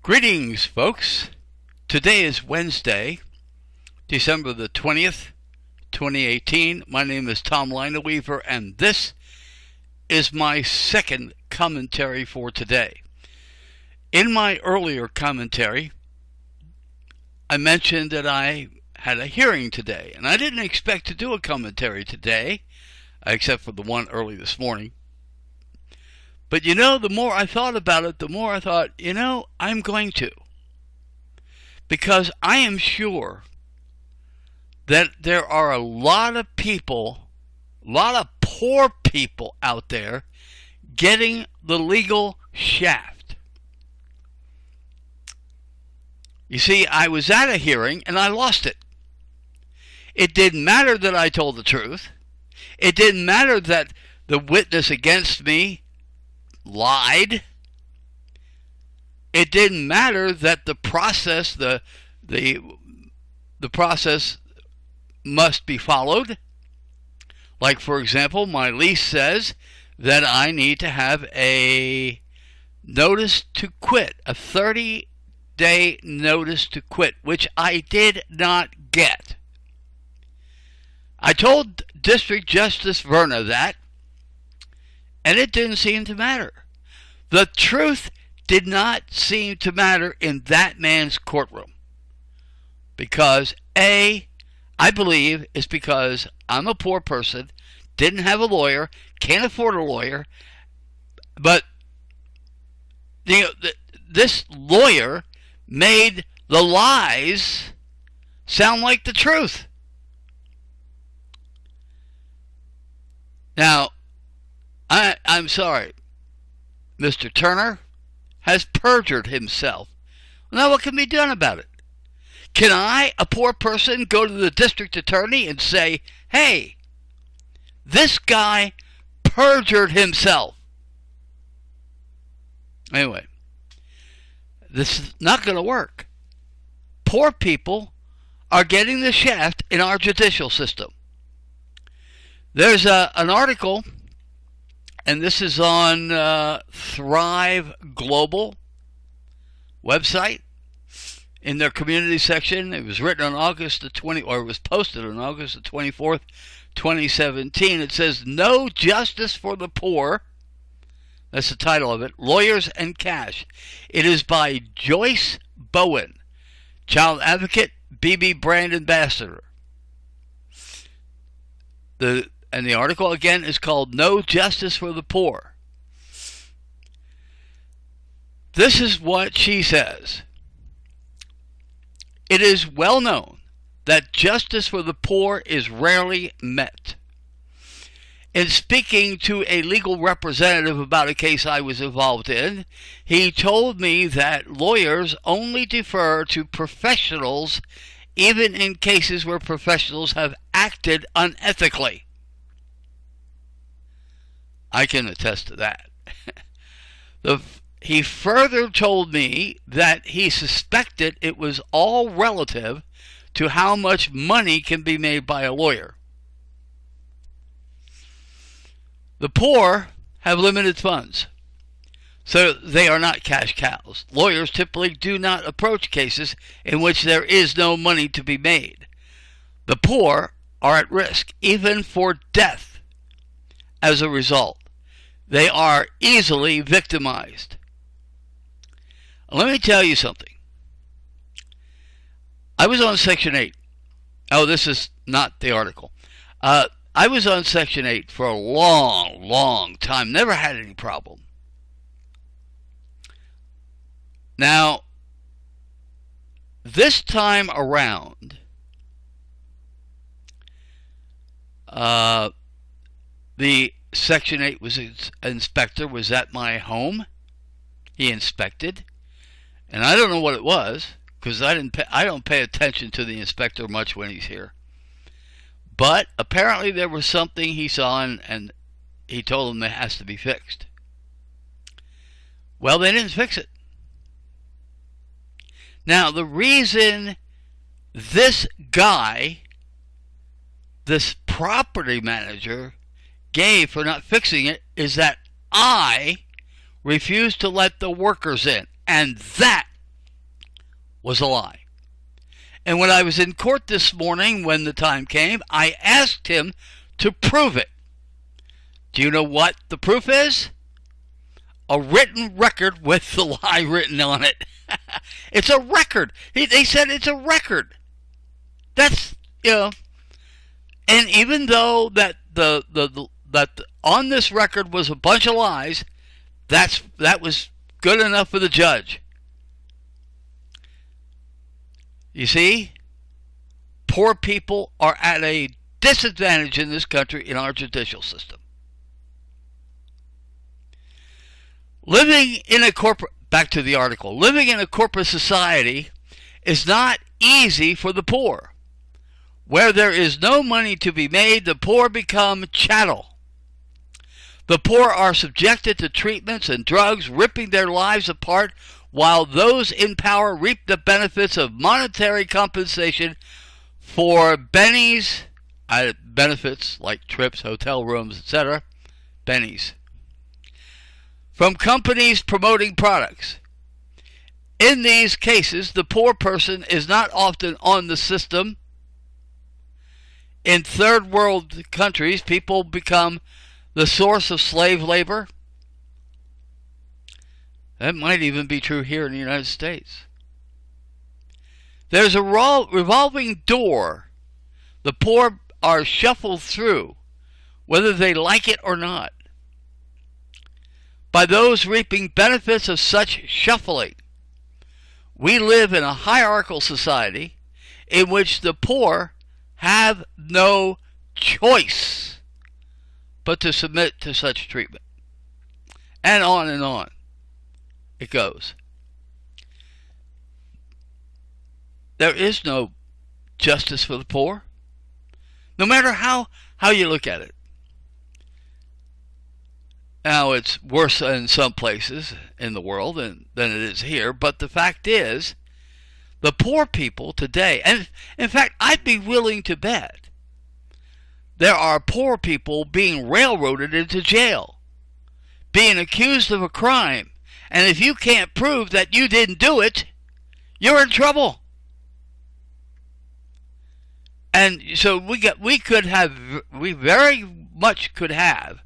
Greetings, folks. Today is Wednesday, December the 20th, 2018. My name is Tom Lineweaver, and this is my second commentary for today. In my earlier commentary, I mentioned that I had a hearing today, and I didn't expect to do a commentary today, except for the one early this morning. But the more I thought about it, the more I thought, I'm going to. Because I am sure that there are a lot of people, a lot of poor people out there getting the legal shaft. You see, I was at a hearing and I lost it. It didn't matter that I told the truth. It didn't matter that the witness against me lied. It didn't matter that the process, the process must be followed. Like, for example, my lease says that I need to have a notice to quit, a 30-day notice to quit, which I did not get. I told District Justice Verna that, and it didn't seem to matter. The truth did not seem to matter in that man's courtroom. Because, I believe it's because I'm a poor person, didn't have a lawyer, can't afford a lawyer, but this lawyer made the lies sound like the truth. Now, I'm sorry, Mr. Turner has perjured himself. Now what can be done about it? Can I, a poor person, go to the district attorney and say, hey, this guy perjured himself? Anyway, this is not going to work. Poor people are getting the shaft in our judicial system. There's an article, and this is on Thrive Global website in their community section. It was written on August the 20th, or it was posted on August the 24th, 2017. It says, "No Justice for the Poor." That's the title of it. Lawyers and Cash. It is by Joyce Bowen, child advocate, BB brand ambassador. And the article, again, is called No Justice for the Poor. This is what she says. It is well known that justice for the poor is rarely met. In speaking to a legal representative about a case I was involved in, he told me that lawyers only defer to professionals even in cases where professionals have acted unethically. I can attest to that. He further told me that he suspected it was all relative to how much money can be made by a lawyer. The poor have limited funds, so they are not cash cows. Lawyers typically do not approach cases in which there is no money to be made. The poor are at risk, even for death, as a result. They are easily victimized. Let me tell you something. I was on Section 8. Oh, this is not the article. I was on Section 8 for a long, long time. Never had any problem. Now, this time around, the Section 8 inspector was at my home. He inspected, and I don't know what it was because I don't pay attention to the inspector much when he's here. But apparently there was something he saw, and he told them it has to be fixed. Well, they didn't fix it. Now, the reason this guy, this property manager, gave for not fixing it is that I refused to let the workers in. And that was a lie. And when I was in court this morning, when the time came, I asked him to prove it. Do you know what the proof is? A written record with the lie written on it. It's a record. They said it's a record. That's, and even though that that on this record was a bunch of lies, that was good enough for the judge. You see, poor people are at a disadvantage in this country in our judicial system. Back to the article, living in a corporate society is not easy for the poor. Where there is no money to be made, the poor become chattel. The poor are subjected to treatments and drugs, ripping their lives apart, while those in power reap the benefits of monetary compensation for bennies, benefits like trips, hotel rooms, etc., bennies, from companies promoting products. In these cases, the poor person is not often on the system. In third world countries, people become the source of slave labor. That might even be true here in the United States. There's a revolving door the poor are shuffled through, whether they like it or not, by those reaping benefits of such shuffling. We live in a hierarchical society in which the poor have no choice but to submit to such treatment. And on it goes. There is no justice for the poor, no matter how you look at it. Now, it's worse in some places in the world than it is here, but the fact is, the poor people today, and in fact, I'd be willing to bet there are poor people being railroaded into jail, being accused of a crime, and if you can't prove that you didn't do it, you're in trouble. And so we very much could have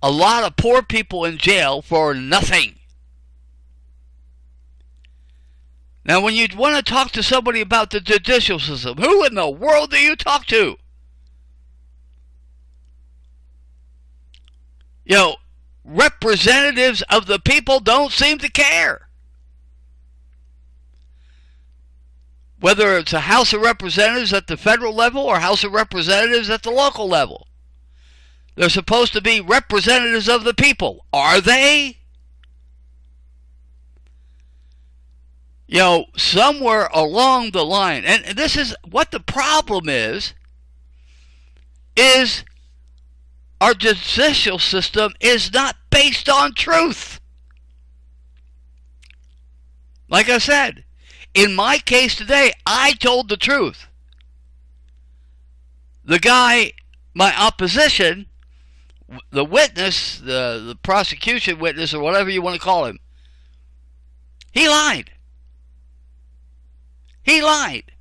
a lot of poor people in jail for nothing. Now, when you want to talk to somebody about the judicial system, who in the world do you talk to? Representatives of the people don't seem to care. Whether it's a House of Representatives at the federal level or House of Representatives at the local level. They're supposed to be representatives of the people. Are they? Somewhere along the line, and this is what the problem is our judicial system is not based on truth. Like I said, in my case today, I told the truth. The guy, my opposition, the witness, the prosecution witness, or whatever you want to call him, he lied. He lied.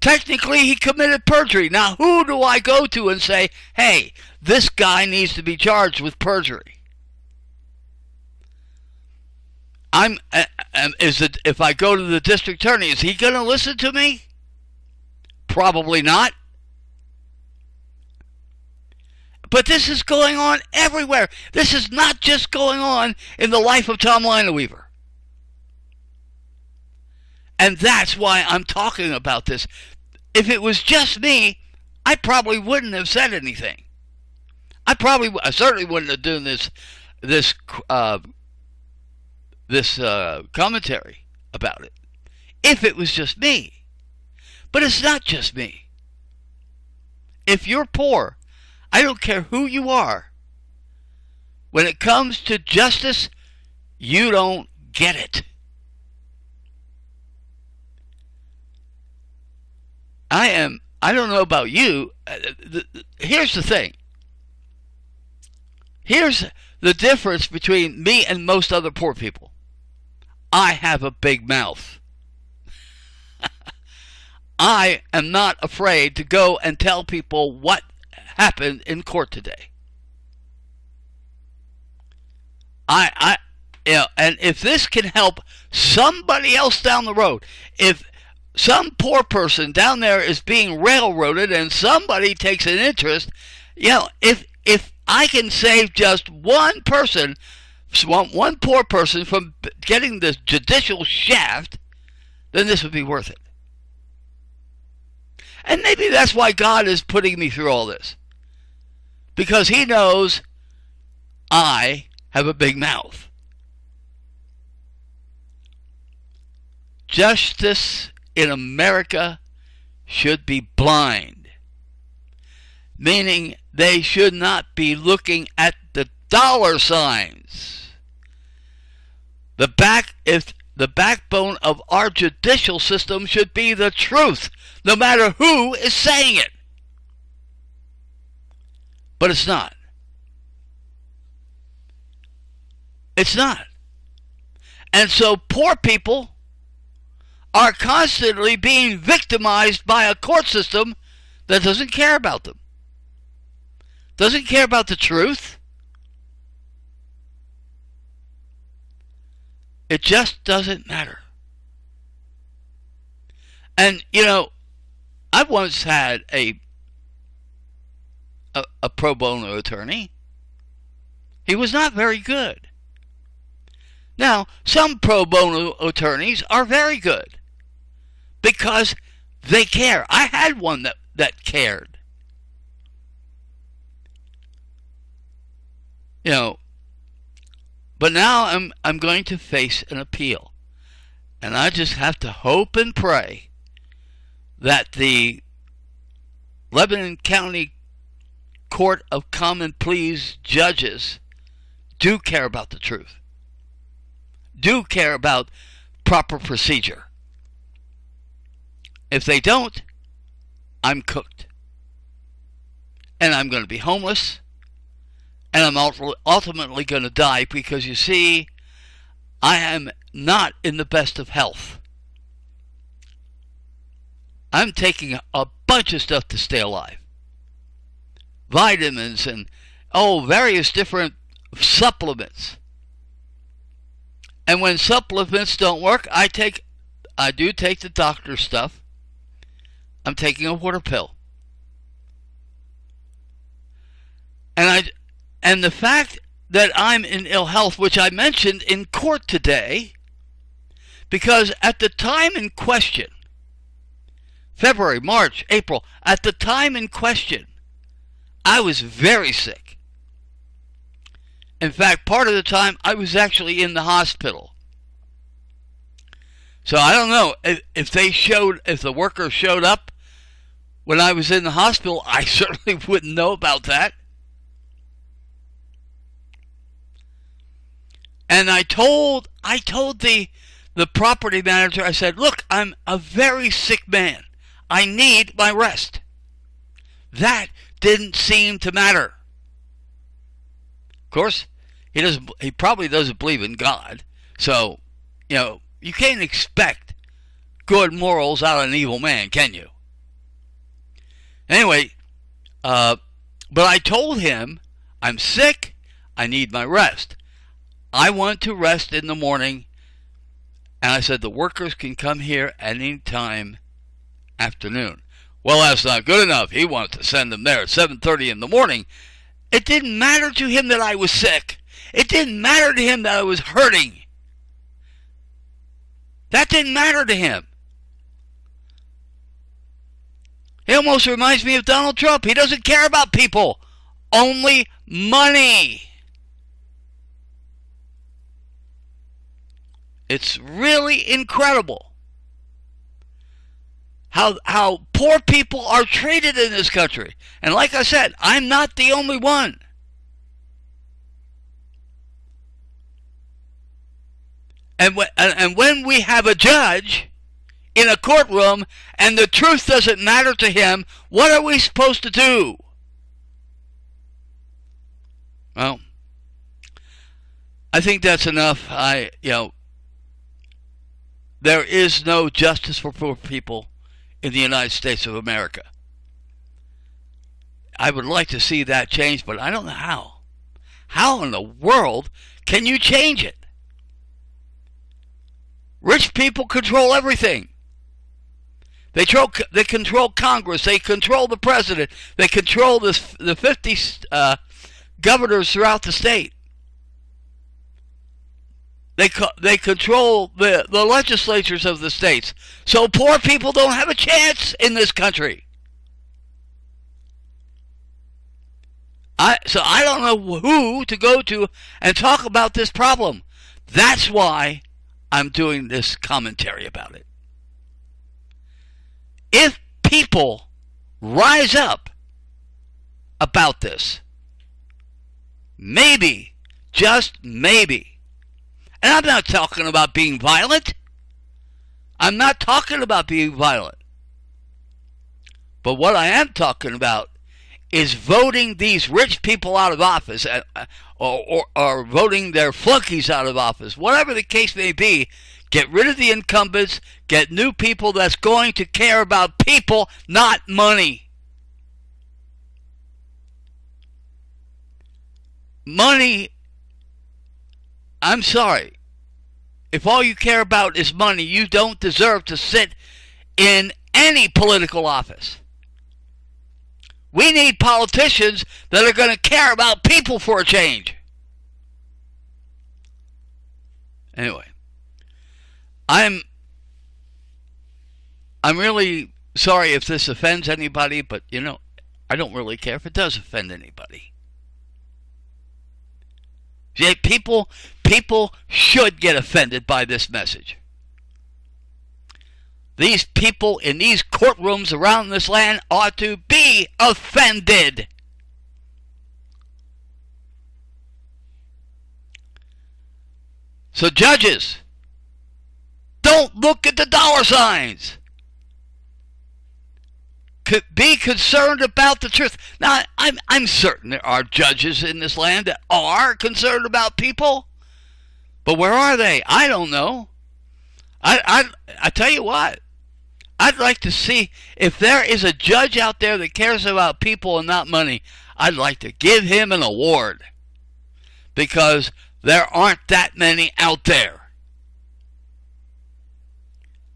Technically, he committed perjury. Now, who do I go to and say, hey, this guy needs to be charged with perjury? If I go to the district attorney, is he going to listen to me? Probably not. But this is going on everywhere. This is not just going on in the life of Tom Lineweaver. And that's why I'm talking about this. If it was just me, I probably wouldn't have said anything. I certainly wouldn't have done this commentary about it if it was just me. But it's not just me. If you're poor, I don't care who you are, when it comes to justice, you don't get it. I don't know about you. Here's the thing. Here's the difference between me and most other poor people. I have a big mouth. I am not afraid to go and tell people what happened in court today. And if this can help somebody else down the road, if some poor person down there is being railroaded and somebody takes an interest, if I can save just one person, one poor person from getting the judicial shaft, then this would be worth it. And maybe that's why God is putting me through all this. Because He knows I have a big mouth. Justice in America should be blind. Meaning they should not be looking at the dollar signs. The backbone of our judicial system should be the truth, no matter who is saying it. But it's not. It's not. And so poor people are constantly being victimized by a court system that doesn't care about them. Doesn't care about the truth. It just doesn't matter. And, I once had a pro bono attorney. He was not very good. Now, some pro bono attorneys are very good because they care. I had one that cared. But now I'm going to face an appeal. And I just have to hope and pray that the Lebanon County Court of Common Pleas judges do care about the truth. Do care about proper procedure. If they don't, I'm cooked. And I'm going to be homeless. And I'm ultimately going to die because, you see, I am not in the best of health. I'm taking a bunch of stuff to stay alive. Vitamins and, various different supplements. And when supplements don't work, I do take the doctor's stuff. I'm taking a water pill. And the fact that I'm in ill health, which I mentioned in court today, because at the time in question, February, March, April, at the time in question, I was very sick. In fact, part of the time I was actually in the hospital. So I don't know if the workers showed up when I was in the hospital. I certainly wouldn't know about that. And I told the property manager, I said, look, I'm a very sick man. I need my rest. That didn't seem to matter. Of course, he probably doesn't believe in God. So, you can't expect good morals out of an evil man, can you? Anyway, but I told him, I'm sick, I need my rest. I want to rest in the morning, and I said the workers can come here at any time afternoon. Well, that's not good enough. He wanted to send them there at 7:30 in the morning. It didn't matter to him that I was sick. It didn't matter to him that I was hurting. That didn't matter to him. He almost reminds me of Donald Trump. He doesn't care about people, only money. It's really incredible how poor people are treated in this country. And like I said, I'm not the only one. And when we have a judge in a courtroom and the truth doesn't matter to him, what are we supposed to do? Well, I think that's enough. there is no justice for poor people in the United States of America. I would like to see that change, but I don't know how. How in the world can you change it? Rich people control everything. They control Congress. They control the president. They control the 50 governors throughout the state. They control the legislatures of the states. So poor people don't have a chance in this country. So I don't know who to go to and talk about this problem. That's why I'm doing this commentary about it. If people rise up about this, maybe, just maybe, and I'm not talking about being violent. I'm not talking about being violent. But what I am talking about is voting these rich people out of office, or voting their flunkies out of office, whatever the case may be. Get rid of the incumbents, get new people that's going to care about people, not money. Money, I'm sorry. If all you care about is money, you don't deserve to sit in any political office. We need politicians that are going to care about people for a change. Anyway, I'm really sorry if this offends anybody, but I don't really care if it does offend anybody. See, people should get offended by this message. These people in these courtrooms around this land ought to be offended. So judges, don't look at the dollar signs. Be concerned about the truth. Now, I'm certain there are judges in this land that are concerned about people. But where are they? I don't know. I tell you what. I'd like to see if there is a judge out there that cares about people and not money. I'd like to give him an award. Because there aren't that many out there.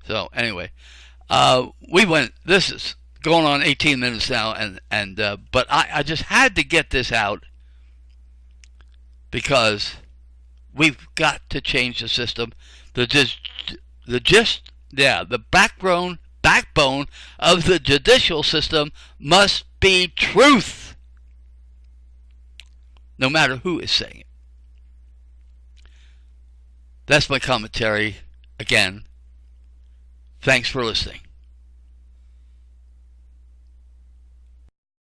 So anyway, this is going on 18 minutes now, but I just had to get this out because we've got to change the system. The backbone of the judicial system must be truth, no matter who is saying it. That's my commentary. Again, thanks for listening.